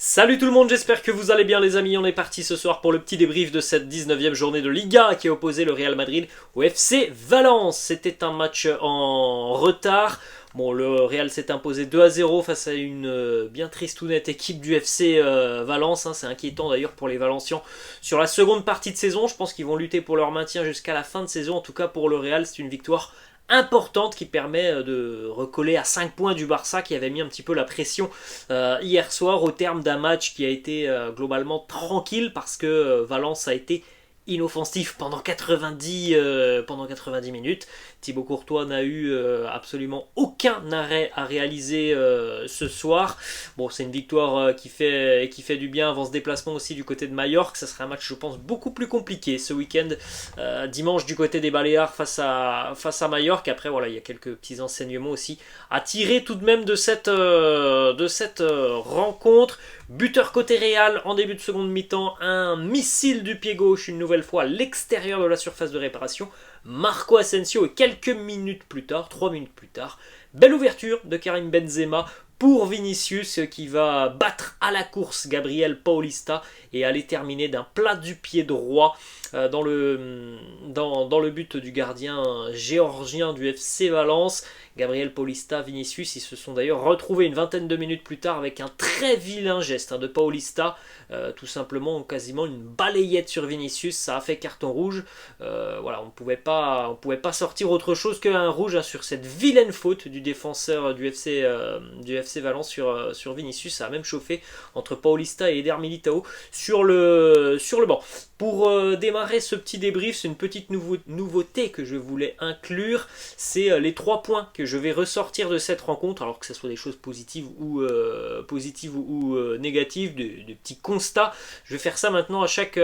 Salut tout le monde, j'espère que vous allez bien les amis, on est parti ce soir pour le petit débrief de cette 19e journée de Liga qui a opposé le Real Madrid au FC Valence. C'était un match en retard. Bon, le Real s'est imposé 2-0 face à une bien triste ou nette équipe du FC Valence. C'est inquiétant d'ailleurs pour les Valencians sur la seconde partie de saison. Je pense qu'ils vont lutter pour leur maintien jusqu'à la fin de saison. En tout cas pour le Real, c'est une victoire importante qui permet de recoller à 5 points du Barça qui avait mis un petit peu la pression hier soir au terme d'un match qui a été globalement tranquille parce que Valence a été inoffensif pendant 90 minutes. Thibaut Courtois n'a eu absolument aucun arrêt à réaliser ce soir. Bon, c'est une victoire qui fait du bien avant ce déplacement aussi du côté de Majorque. Ça sera un match, je pense, beaucoup plus compliqué ce week-end, dimanche du côté des Baléares face à Majorque. Après, voilà, il y a quelques petits enseignements aussi à tirer tout de même de cette rencontre. Buteur côté Real en début de seconde mi-temps, un missile du pied gauche une nouvelle fois à l'extérieur de la surface de réparation. Marco Asensio et quelques minutes plus tard, 3 minutes plus tard, belle ouverture de Karim Benzema pour Vinicius qui va battre à la course Gabriel Paulista et aller terminer d'un plat du pied droit dans le but du gardien géorgien du FC Valence. Gabriel Paulista, Vinicius, ils se sont d'ailleurs retrouvés une vingtaine de minutes plus tard avec un très vilain geste de Paulista, tout simplement quasiment une balayette sur Vinicius, ça a fait carton rouge. Voilà, on pouvait pas sortir autre chose qu'un rouge sur cette vilaine faute du défenseur du FC Valence sur Vinicius. Ça a même chauffé entre Paulista et Eder Militao sur le banc. Pour démarrer ce petit débrief, c'est une petite nouveauté que je voulais inclure, c'est les 3 points que je vais ressortir de cette rencontre, alors que ce soit des choses positives ou négatives, de petits constats. Je vais faire ça maintenant à chaque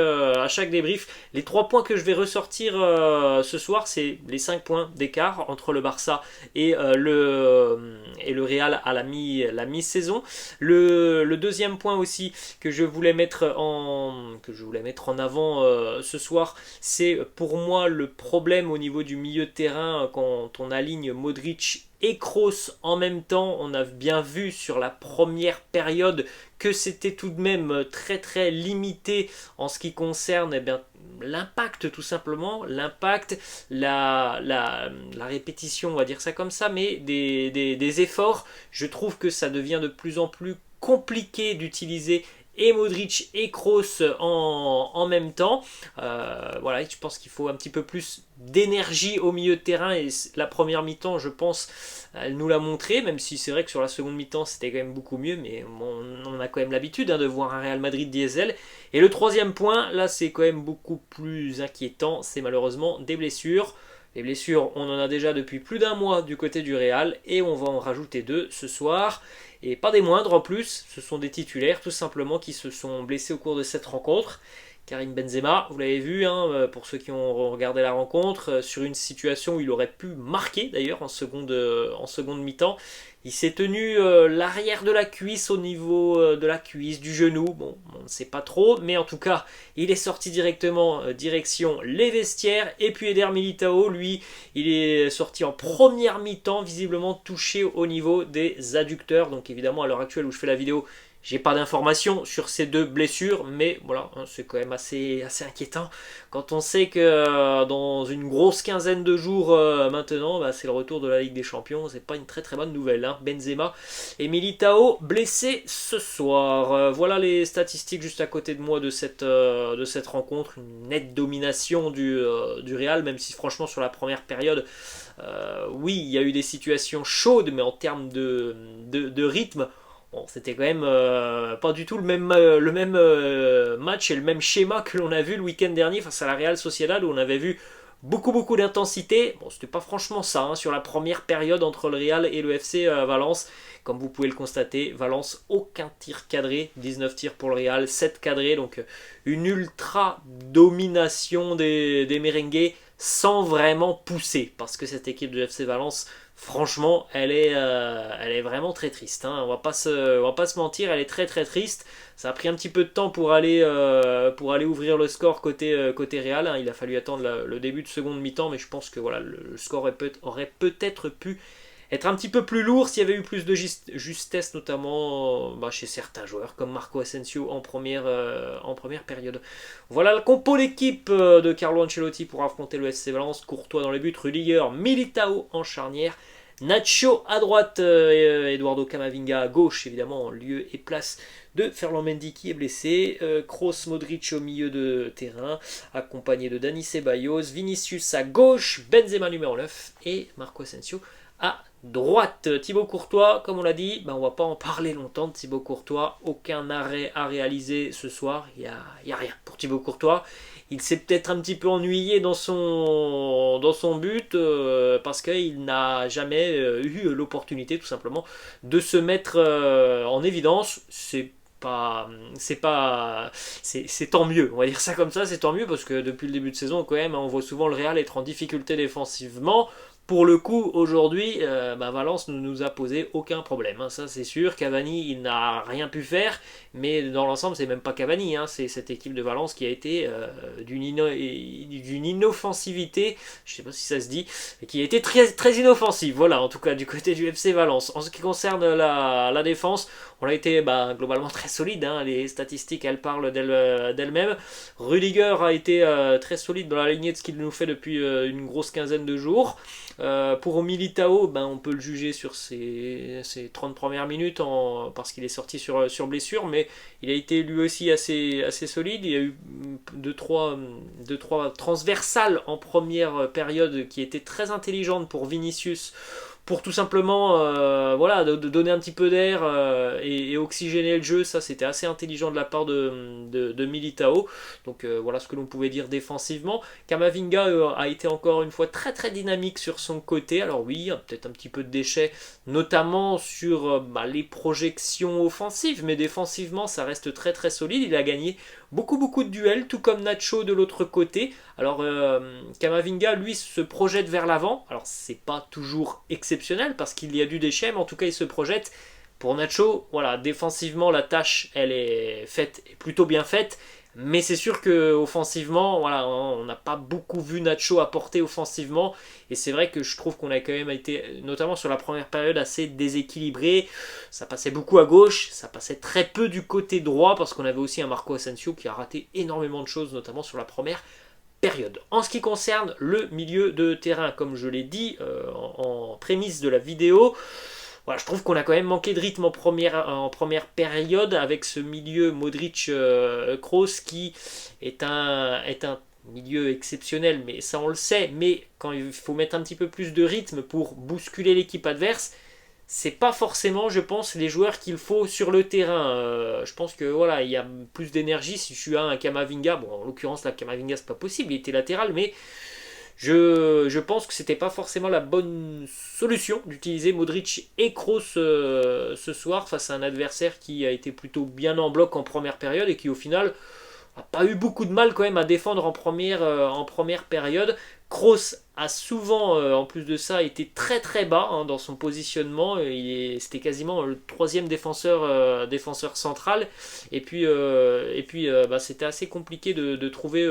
débrief. Les 3 points que je vais ressortir ce soir, c'est les 5 points d'écart entre le Barça et le Real à la mi-saison. Le deuxième point aussi que je voulais mettre en avant ce soir, c'est pour moi le problème au niveau du milieu de terrain quand on aligne Modric et Kroos en même temps. On a bien vu sur la première période que c'était tout de même très très limité en ce qui concerne l'impact, tout simplement, la répétition, on va dire ça comme ça, mais des efforts. Je trouve que ça devient de plus en plus compliqué d'utiliser et Modric et Kroos en même temps. Voilà, je pense qu'il faut un petit peu plus d'énergie au milieu de terrain et la première mi-temps, je pense, elle nous l'a montré, même si c'est vrai que sur la seconde mi-temps c'était quand même beaucoup mieux, mais on a quand même l'habitude de voir un Real Madrid diesel. Et le troisième point, là c'est quand même beaucoup plus inquiétant, c'est malheureusement des blessures. Les blessures, on en a déjà depuis plus d'un mois du côté du Real et on va en rajouter 2 ce soir. Et pas des moindres en plus, ce sont des titulaires tout simplement qui se sont blessés au cours de cette rencontre. Karim Benzema, vous l'avez vu, pour ceux qui ont regardé la rencontre, sur une situation où il aurait pu marquer d'ailleurs en seconde mi-temps. Il s'est tenu l'arrière de la cuisse au niveau de la cuisse, du genou. Bon, on ne sait pas trop, mais en tout cas, il est sorti directement direction les vestiaires. Et puis Eder Militao, lui, il est sorti en première mi-temps, visiblement touché au niveau des adducteurs. Donc évidemment, à l'heure actuelle où je fais la vidéo, j'ai pas d'informations sur ces 2 blessures, mais voilà, c'est quand même assez inquiétant quand on sait que dans une grosse quinzaine de jours maintenant, c'est le retour de la Ligue des Champions. C'est pas une très très bonne nouvelle. Benzema et Militao blessés ce soir. Voilà les statistiques juste à côté de moi de cette rencontre. Une nette domination du Real, même si franchement sur la première période, oui, il y a eu des situations chaudes, mais en termes de rythme, bon, c'était quand même pas du tout le même match et le même schéma que l'on a vu le week-end dernier face à la Real Sociedad où on avait vu beaucoup d'intensité. Bon, c'était pas franchement ça sur la première période entre le Real et le FC Valence. Comme vous pouvez le constater, Valence, aucun tir cadré, 19 tirs pour le Real, 7 cadrés, donc une ultra domination des merengues sans vraiment pousser, parce que cette équipe du FC Valence, franchement, elle est vraiment très triste. On va pas se mentir, elle est très très triste. Ça a pris un petit peu de temps pour aller ouvrir le score côté Real. Il a fallu attendre le début de seconde mi-temps, mais je pense que voilà, le score aurait peut-être pu être un petit peu plus lourd s'il y avait eu plus de justesse, notamment chez certains joueurs, comme Marco Asensio en première période. Voilà le compo d'équipe de Carlo Ancelotti pour affronter le SC Valence. Courtois dans les buts, Rudiger, Militao en charnière, Nacho à droite, Eduardo Camavinga à gauche, évidemment en lieu et place de Ferland Mendy qui est blessé, Kroos, Modric au milieu de terrain, accompagné de Dani Ceballos, Vinicius à gauche, Benzema numéro 9 et Marco Asensio à droite. Thibaut Courtois, comme on l'a dit, on va pas en parler longtemps de Thibaut Courtois. Aucun arrêt à réaliser ce soir. Il y a rien pour Thibaut Courtois. Il s'est peut-être un petit peu ennuyé dans son but parce qu'il n'a jamais eu l'opportunité tout simplement de se mettre en évidence. C'est tant mieux, on va dire ça comme ça, c'est tant mieux parce que depuis le début de saison quand même on voit souvent le Real être en difficulté défensivement. Pour le coup, aujourd'hui, Valence ne nous a posé aucun problème. Hein, ça, c'est sûr. Cavani, il n'a rien pu faire. Mais dans l'ensemble, c'est même pas Cavani. Hein, c'est cette équipe de Valence qui a été d'une inoffensivité, je sais pas si ça se dit, mais qui a été très, très inoffensive. Voilà, en tout cas, du côté du FC Valence. En ce qui concerne la défense, on a été globalement très solide. Hein, les statistiques, elles parlent d'elles-mêmes. Rudiger a été très solide dans la lignée de ce qu'il nous fait depuis une grosse quinzaine de jours. Pour Militao, on peut le juger sur ses 30 premières minutes parce qu'il est sorti sur blessure, mais il a été lui aussi assez solide. Il y a eu 2-3 transversales en première période qui étaient très intelligentes pour Vinicius, pour tout simplement de donner un petit peu d'air et oxygéner le jeu. Ça, c'était assez intelligent de la part de Militao. Donc voilà ce que l'on pouvait dire défensivement. Camavinga a été encore une fois très très dynamique sur son côté. Alors oui, peut-être un petit peu de déchets, notamment sur les projections offensives, mais défensivement, ça reste très très solide. Il a gagné beaucoup de duels, tout comme Nacho de l'autre côté. Alors Camavinga, lui, se projette vers l'avant. Alors c'est pas toujours exceptionnel parce qu'il y a du déchet, mais en tout cas il se projette. Pour Nacho, voilà, défensivement la tâche elle est faite, plutôt bien faite. Mais c'est sûr que offensivement, voilà, on n'a pas beaucoup vu Nacho apporter offensivement. Et c'est vrai que je trouve qu'on a quand même été, notamment sur la première période, assez déséquilibré. Ça passait beaucoup à gauche, ça passait très peu du côté droit, parce qu'on avait aussi un Marco Asensio qui a raté énormément de choses, notamment sur la première période. En ce qui concerne le milieu de terrain, comme je l'ai dit en prémisse de la vidéo, voilà, je trouve qu'on a quand même manqué de rythme en première période avec ce milieu Modric-Kroos qui est un milieu exceptionnel, mais ça on le sait, mais quand il faut mettre un petit peu plus de rythme pour bousculer l'équipe adverse, c'est pas forcément, je pense, les joueurs qu'il faut sur le terrain. Je pense que voilà, il y a plus d'énergie si je suis un Camavinga. Bon, en l'occurrence, là, Camavinga, c'est pas possible, il était latéral, mais je pense que c'était pas forcément la bonne solution d'utiliser Modric et Kroos ce soir face à un adversaire qui a été plutôt bien en bloc en première période et qui au final a pas eu beaucoup de mal quand même à défendre en première période. Kroos a souvent, en plus de ça, été très très bas dans son positionnement. C'était quasiment le troisième défenseur central. Et puis c'était assez compliqué de trouver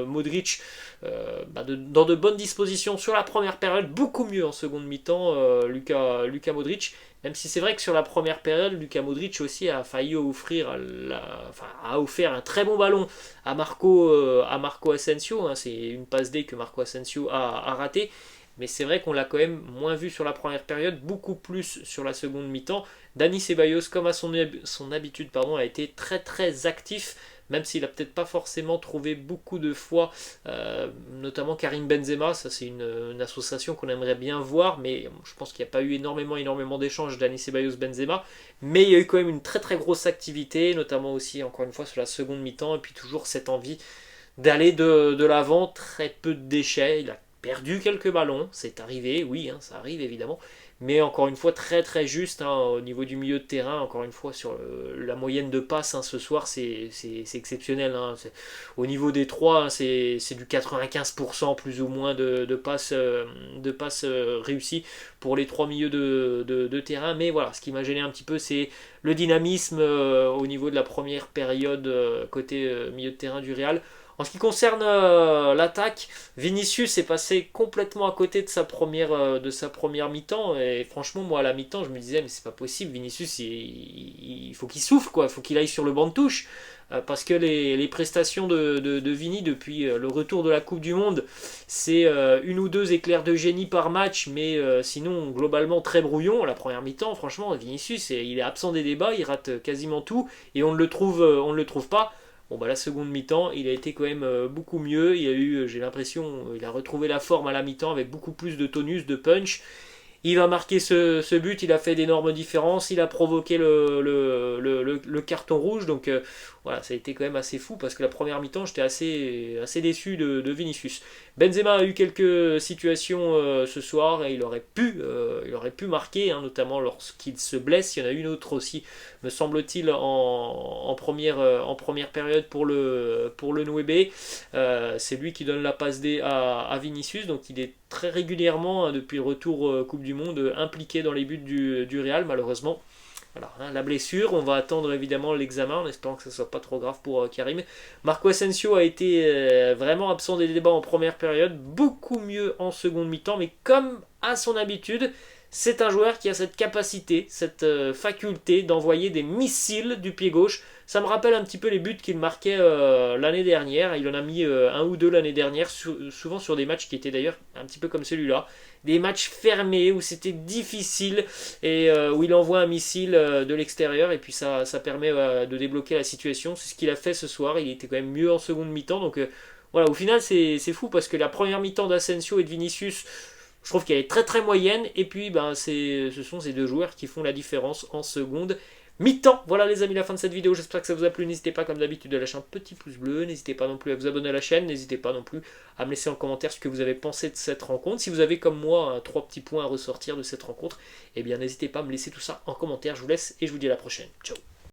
Modric dans de bonnes dispositions sur la première période, beaucoup mieux en seconde mi-temps, Luka Modric. Même si c'est vrai que sur la première période, Luka Modric aussi a failli a offert un très bon ballon à Marco Asensio. Hein. C'est une passe D que Marco Asensio a raté. Mais c'est vrai qu'on l'a quand même moins vu sur la première période, beaucoup plus sur la seconde mi-temps. Dani Ceballos, comme à son habitude, a été très très actif, même s'il n'a peut-être pas forcément trouvé beaucoup de fois, notamment Karim Benzema. Ça c'est une association qu'on aimerait bien voir, mais je pense qu'il n'y a pas eu énormément d'échanges Dani Ceballos-Benzema. Mais il y a eu quand même une très très grosse activité, notamment aussi encore une fois sur la seconde mi-temps, et puis toujours cette envie d'aller de l'avant, très peu de déchets. Il a perdu quelques ballons, c'est arrivé, oui, ça arrive évidemment, mais encore une fois très très juste au niveau du milieu de terrain, encore une fois sur la moyenne de passes ce soir c'est exceptionnel. Au niveau des trois, c'est du 95% plus ou moins de passes réussies pour les trois milieux de terrain, mais voilà, ce qui m'a gêné un petit peu c'est le dynamisme au niveau de la première période côté milieu de terrain du Real. En ce qui concerne l'attaque, Vinicius est passé complètement à côté de sa première mi-temps. Et franchement, moi à la mi-temps, je me disais, mais c'est pas possible, Vinicius, il faut qu'il souffle, quoi. Il faut qu'il aille sur le banc de touche. Parce que les prestations de Vini depuis le retour de la Coupe du Monde, c'est une ou deux éclairs de génie par match, mais sinon globalement très brouillon. La première mi-temps, franchement, Vinicius, il est absent des débats, il rate quasiment tout et on ne le trouve pas. Bon bah la seconde mi-temps, il a été quand même beaucoup mieux. Il a eu, j'ai l'impression, il a retrouvé la forme à la mi-temps avec beaucoup plus de tonus, de punch. Il va marquer ce but, il a fait d'énormes différences, il a provoqué le carton rouge, donc voilà, ça a été quand même assez fou parce que la première mi-temps, j'étais assez déçu de Vinicius. Benzema a eu quelques situations ce soir et il aurait pu marquer, hein, notamment lorsqu'il se blesse. Il y en a une autre aussi, me semble-t-il, en première période pour le 9. C'est lui qui donne la passe D à Vinicius, donc il est très régulièrement, hein, depuis le retour Coupe du Monde, impliqué dans les buts du Real, malheureusement. Voilà, hein, la blessure, on va attendre évidemment l'examen en espérant que ce ne soit pas trop grave pour Karim. Marco Asensio a été vraiment absent des débats en première période, beaucoup mieux en seconde mi-temps, mais comme à son habitude, c'est un joueur qui a cette capacité, cette faculté d'envoyer des missiles du pied gauche. Ça me rappelle un petit peu les buts qu'il marquait l'année dernière. Il en a mis un ou deux l'année dernière, souvent sur des matchs qui étaient d'ailleurs un petit peu comme celui-là. Des matchs fermés où c'était difficile et où il envoie un missile de l'extérieur et puis ça permet de débloquer la situation. C'est ce qu'il a fait ce soir. Il était quand même mieux en seconde mi-temps. Donc voilà, au final c'est fou parce que la première mi-temps d'Asensio et de Vinicius, je trouve qu'elle est très très moyenne. Et puis ben, ce sont ces deux joueurs qui font la différence en seconde mi-temps. Voilà les amis, la fin de cette vidéo, j'espère que ça vous a plu. N'hésitez pas comme d'habitude à lâcher un petit pouce bleu, n'hésitez pas non plus à vous abonner à la chaîne, n'hésitez pas non plus à me laisser en commentaire ce que vous avez pensé de cette rencontre. Si vous avez comme moi 3 petits points à ressortir de cette rencontre, eh bien n'hésitez pas à me laisser tout ça en commentaire. Je vous laisse et je vous dis à la prochaine. Ciao.